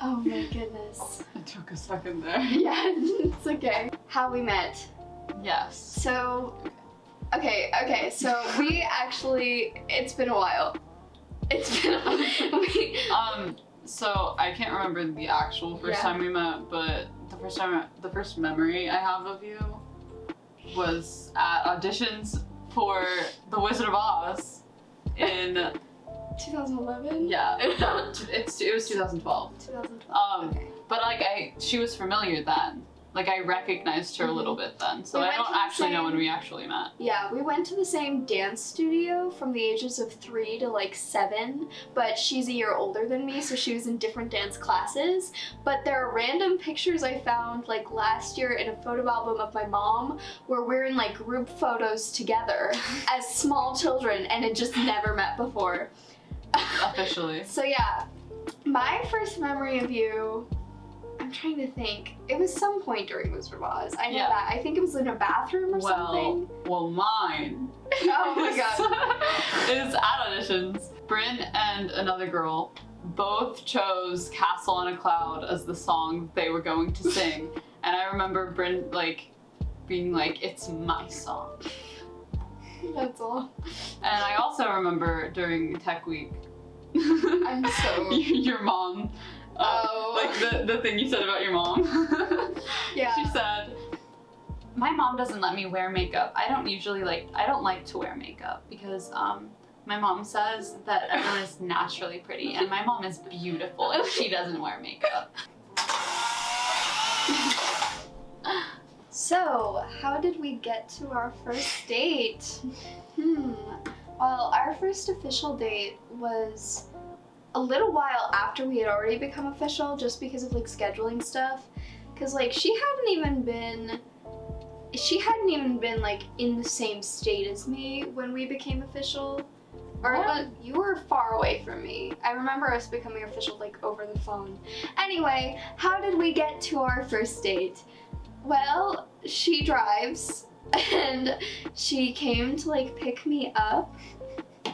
Oh my goodness. It took a second there. Yeah, it's okay. How we met. Yes. So, okay, so we actually, it's been a while. So I can't remember the actual first time we met, but the first memory I have of you was at auditions for The Wizard of Oz in 2011? Yeah. It was 2012. 2012. Okay. But like she was familiar then. Like I recognized her a little bit then. So I don't actually know when we actually met. Yeah, we went to the same dance studio from the ages of 3 to like 7, but she's a year older than me, so she was in different dance classes. But there are random pictures I found like last year in a photo album of my mom where we're in like group photos together as small children and had just never met before. Officially. So yeah, my first memory of you, I'm trying to think. It was some point during Wizard of Oz. I know that. I think it was in a bathroom or something. Well, mine. Oh my god. Is at auditions. Brynne and another girl both chose Castle on a Cloud as the song they were going to sing. And I remember Brynne like being like, it's my song. That's all. And I also remember during Tech Week. I'm so... Your mom. Like the thing you said about your mom. Yeah. She said, my mom doesn't let me wear makeup. I don't like to wear makeup because my mom says that everyone is naturally pretty and my mom is beautiful and she doesn't wear makeup. So, how did we get to our first date? Well, our first official date was a little while after we had already become official, just because of like scheduling stuff. Cause like she hadn't even been like in the same state as me when we became official. Or you were far away from me. I remember us becoming official like over the phone. Anyway, how did we get to our first date? Well, she drives and she came to like pick me up,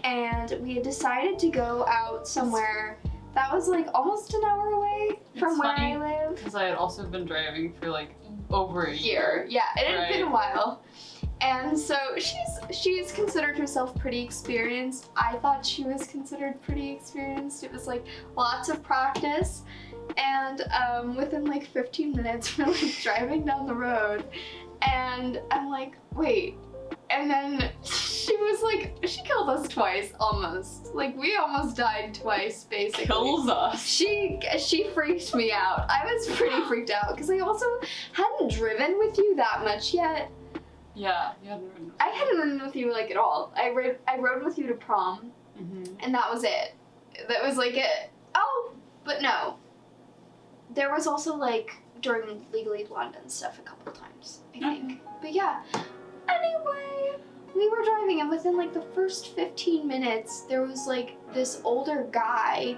and we had decided to go out somewhere that was like almost an hour away from where I live. Because I had also been driving for like over a year. Yeah, it had been a while. And so she's considered herself pretty experienced. I thought she was considered pretty experienced. It was like lots of practice. And within like 15 minutes, we're like driving down the road, and I'm like, wait. And then she was like, she killed us twice, almost. Like, we almost died twice, basically. Kills us. She freaked me out. I was pretty freaked out, because I also hadn't driven with you that much yet. Yeah, you hadn't ridden with me. I hadn't ridden with you, like, at all. I rode with you to prom, and that was it. That was, like, it. Oh, but no. There was also, like, during Legally Blonde and stuff a couple times, I think. But yeah. Anyway, we were driving, and within like the first 15 minutes, there was like this older guy,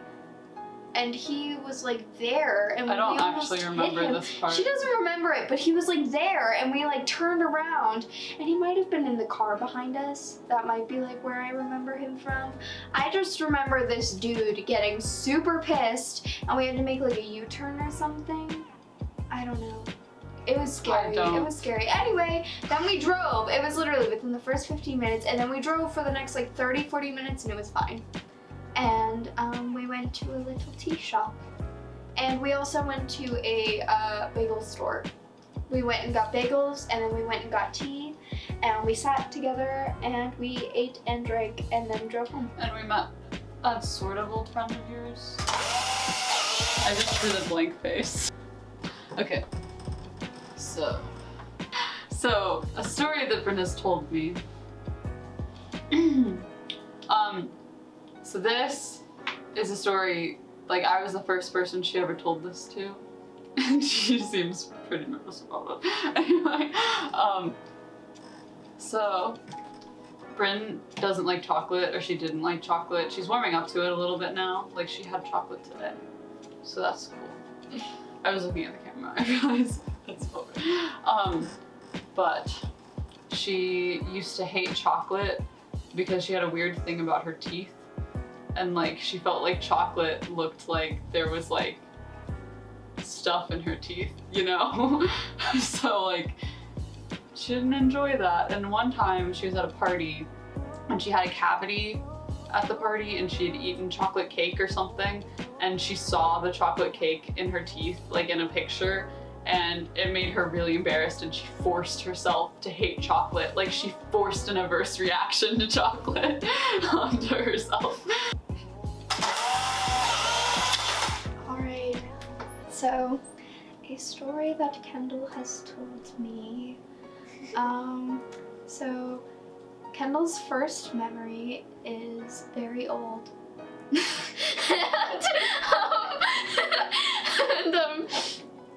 and he was like there, and I don't we almost actually remember hit him. this part. She doesn't remember it, but he was like there, and we like turned around, and he might have been in the car behind us. That might be like where I remember him from. I just remember this dude getting super pissed, and we had to make like a U-turn or something. I don't know. It was scary. It was scary. Anyway, then we drove. It was literally within the first 15 minutes, and then we drove for the next like 30, 40 minutes, and it was fine. And we went to a little tea shop. And we also went to a bagel store. We went and got bagels, and then we went and got tea, and we sat together, and we ate and drank, and then drove home. And we met a sort of old friend of yours. I just did a blank face. Okay. So a story that Brynne has told me. So this is a story, like, I was the first person she ever told this to. And she seems pretty nervous about it. Anyway, so Brynne doesn't like chocolate, or she didn't like chocolate. She's warming up to it a little bit now. Like, she had chocolate today. So that's cool. I was looking at the camera, I realized that's over. But she used to hate chocolate because she had a weird thing about her teeth. And like, she felt like chocolate looked like there was like stuff in her teeth, you know? So like, she didn't enjoy that. And one time she was at a party and she had a cavity at the party and she had eaten chocolate cake or something, and she saw the chocolate cake in her teeth, like in a picture, and it made her really embarrassed, and she forced herself to hate chocolate. Like, she forced an adverse reaction to chocolate onto herself. Alright, so a story that Kendall has told me. So Kendall's first memory is very old. and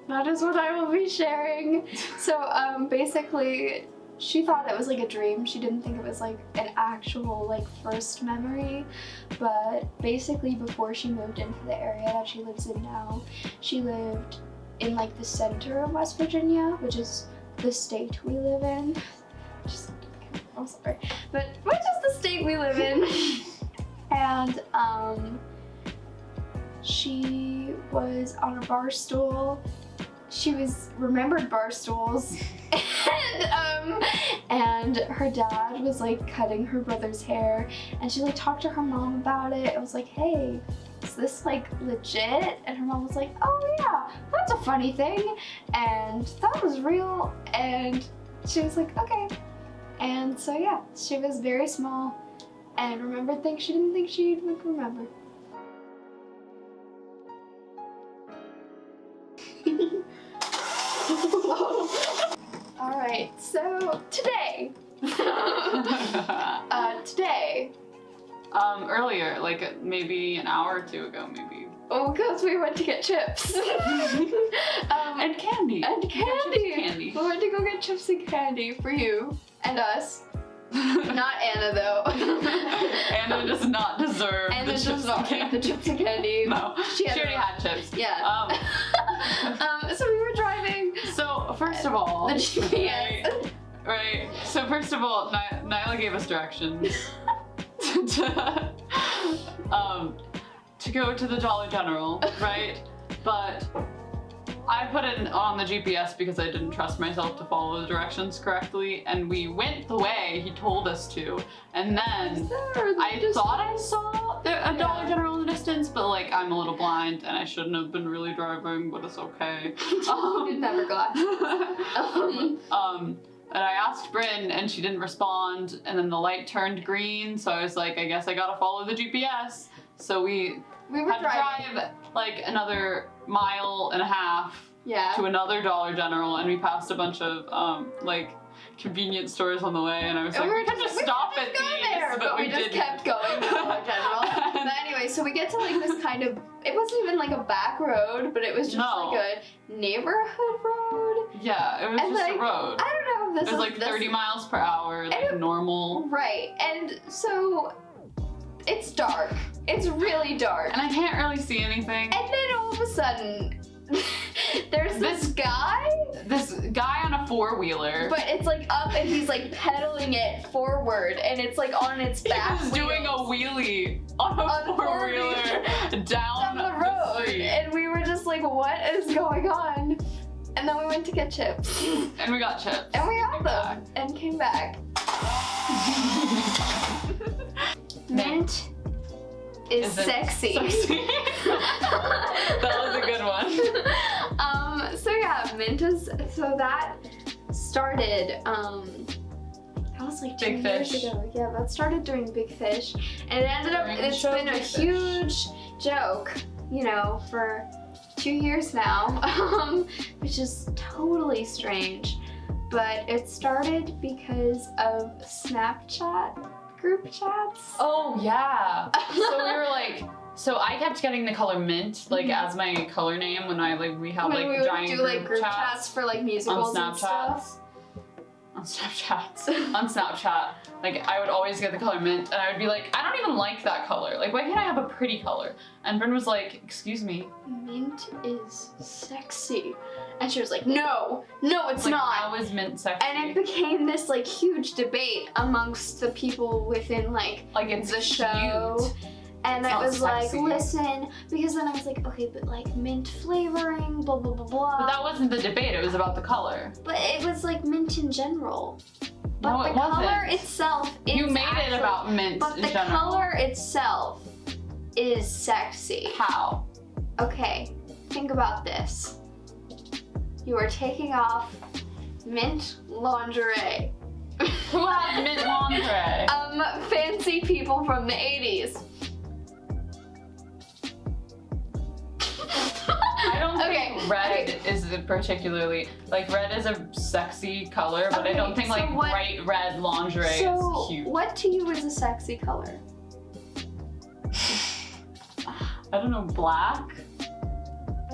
that is what I will be sharing. So basically, she thought it was like a dream. She didn't think it was like an actual like first memory. But basically, before she moved into the area that she lives in now, she lived in like the center of West Virginia, which is the state we live in. I'm sorry, but which is the state we live in. And she was on a bar stool. She remembered bar stools. And her dad was like cutting her brother's hair, and she like talked to her mom about it. It was like, hey, is this like legit? And her mom was like, oh yeah, that's a funny thing, and that was real. And she was like, okay. And so yeah, she was very small and remembered things she didn't think she would remember. Alright, so today. Earlier, like maybe an hour or two ago, maybe. Oh, because we went to get chips. And candy. And candy. Candy. We went to go get chips and candy for you and us. Not Anna, though. Anna does not deserve Anna the chips does not and get the chips and candy. No, she already had chips. Yeah. So we were driving. So first of all, the GPS. Right. So first of all, Nyla gave us directions to go to the Dollar General, right? But I put it on the GPS because I didn't trust myself to follow the directions correctly, and we went the way he told us to, and then I thought I saw a Dollar General in the distance, but like, I'm a little blind and I shouldn't have been really driving, but it's okay. You didn't have her glass. And I asked Brynne and she didn't respond, and then the light turned green, so I was like, I guess I gotta follow the GPS. So we had to drive like another mile and a half to another Dollar General, and we passed a bunch of like convenience stores on the way, and I was like, we could just stop at these, but we just kept going to Dollar General. But anyway, so we get to like this kind of, it wasn't even like a back road, but it was just like a neighborhood road. Yeah, it was just a road. I don't know if this was like 30 miles per hour, like normal. Right, and so it's dark. It's really dark. And I can't really see anything. And then all of a sudden, there's this guy on a four-wheeler. But it's like up and he's like pedaling it forward, and it's like on its back. He's doing a wheelie on a four-wheeler down the road. Street. And we were just like, what is going on? And then we went to get chips. And we got chips. And we got them and came back. Mint is sexy. That was a good one. So yeah, mint is, so that started, that was like 2 years ago. Yeah, that started during Big Fish. And it ended up, it's been a huge joke, you know, for 2 years now, which is totally strange. But it started because of Snapchat group chats. Oh yeah. So we were like, So I kept getting the color mint, like, as my color name when we had, when we giant would do, like, group chats for, like, musicals and stuff. On Snapchat, like, I would always get the color mint, and I would be like, I don't even like that color. Like, why can't I have a pretty color? And Brynne was like, excuse me. Mint is sexy. And she was like, no, it's not. How is mint sexy? And it became this, like, huge debate amongst the people within, like it's the show. Cute. And It's I not was sexy. like, listen, because then I was like, okay, but like mint flavoring, blah, blah, blah, blah. But that wasn't the debate, it was about the color. But it was like mint in general. But No, the it wasn't. color itself is You made actually, it about mint but in the general. color itself is sexy. How? Okay, think about this. You are taking off mint lingerie. Who had mint lingerie? Fancy people from the 80s. I don't Okay, think red okay. is particularly, like, red is a sexy color, but I Okay, don't think, so like, what- bright red lingerie So, is cute. what to you is a sexy color? I don't know, black?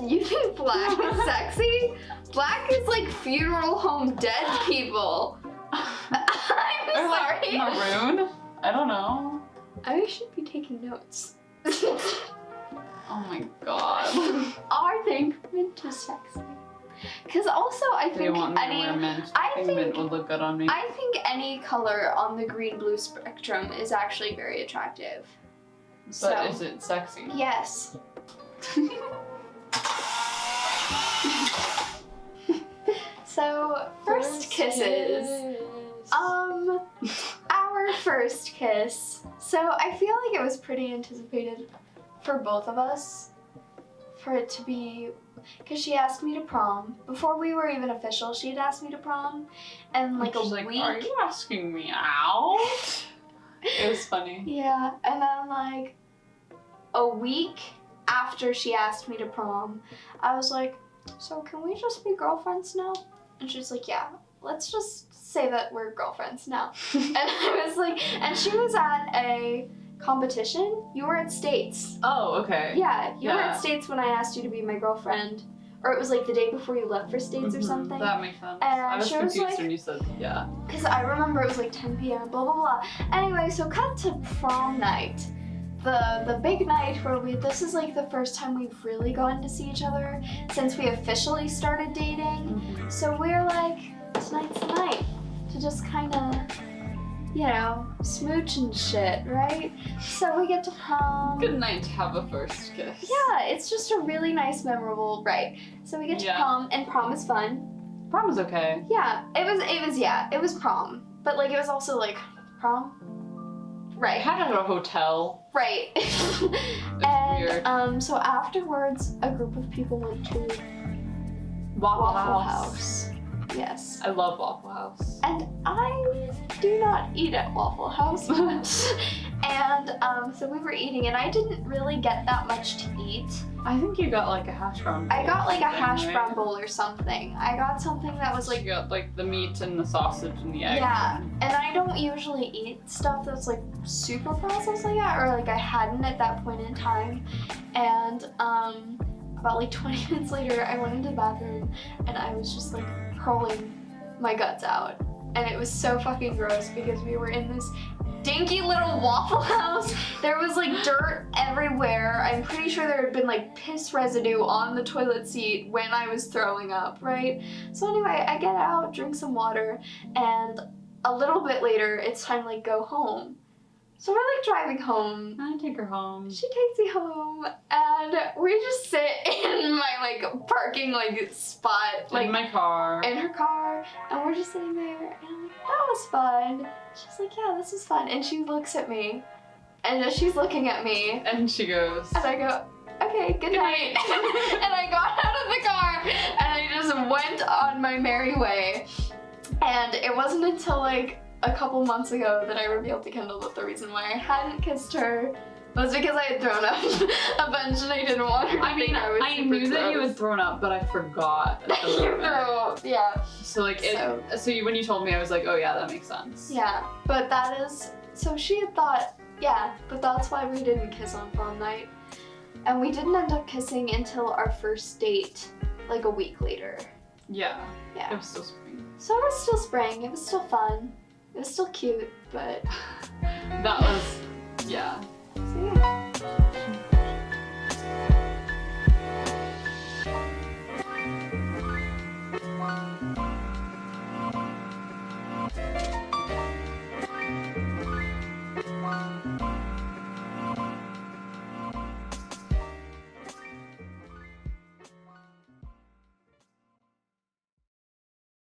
You think black is sexy? Black is like funeral home dead people. I'm Or, like, sorry. maroon? I don't know. I should be taking notes. Oh my god. I think mint is sexy. Because also I Do think you want me to any wear mint? I think mint think- would look good on me. I think any color on the green-blue spectrum is actually very attractive. But is it sexy? Yes. So, first kisses. Our first kiss. So I feel like it was pretty anticipated for both of us for it to be, because she asked me to prom. Before we were even official, she had asked me to prom. And like She's a like, week. are you asking me out? It was funny. Yeah, and then like a week after she asked me to prom, I was like, so can we just be girlfriends now? And she's like, yeah, let's just say that we're girlfriends now. And I was like, and she was at a competition. You were at States. Oh, okay. Yeah, you were Yeah. at States when I asked you to be my girlfriend. Or it was like the day before you left for States or Mhm, something. That makes sense. And I was she was confused like- when you said yeah. Because I remember it was like 10 p.m., blah, blah, blah. Anyway, so cut to prom night. The big night where this is like the first time we've really gotten to see each other since we officially started dating. So we're like, tonight's the night to just kind of, you know, smooch and shit, right? So we get to prom. Good night to have a first kiss. Yeah, it's just a really nice, memorable, right? So we get to Yeah. prom, and prom is fun. Prom was okay. Yeah, it was prom. But like, it was also like, prom? I Right. had it at a hotel. Right. weird. And so afterwards, a group of people went to Waffle House. Yes. I love Waffle House. And I do not eat at Waffle House much. And so we were eating, and I didn't really get that much to eat. I think you got like a hash brown bowl. I got like a or something, hash right? brown bowl or something. I got something that was You like, got like the meat and the sausage and the egg. yeah. And I don't usually eat stuff that's like super processed like that, or like I hadn't at that point in time. And about like 20 minutes later, I went into the bathroom, and I was just like hurling my guts out. And it was so fucking gross because we were in this dinky little Waffle House. There was like dirt everywhere. I'm pretty sure there had been like piss residue on the toilet seat when I was throwing up, right? So anyway, I get out, drink some water, and a little bit later, it's time to like go home. So we're like driving home. I take her home. She takes me home, and we just sit in my like parking like spot, like in my car. in her car, and we're just sitting there, and I'm like, that was fun. She's like, yeah, this is fun. And she looks at me, and as she's looking at me, And she goes, and I go, okay, good night. And I got out of the car, and I just went on my merry way. And it wasn't until like a couple months ago that I revealed to Kendall that the reason why I hadn't kissed her was because I had thrown up a bunch and I didn't want her to I mean, think I was I super knew that you gross. had thrown up, but I forgot. a You little bit. threw, yeah. So like when you told me, I was like, oh yeah, that makes sense. Yeah, but that is, so she had thought, yeah, but that's why we didn't kiss on prom night. And we didn't end up kissing until our first date, like a week later. Yeah. Yeah. It was still spring. So it was still spring. It was still fun. It was still cute, but That was, yeah. so yeah.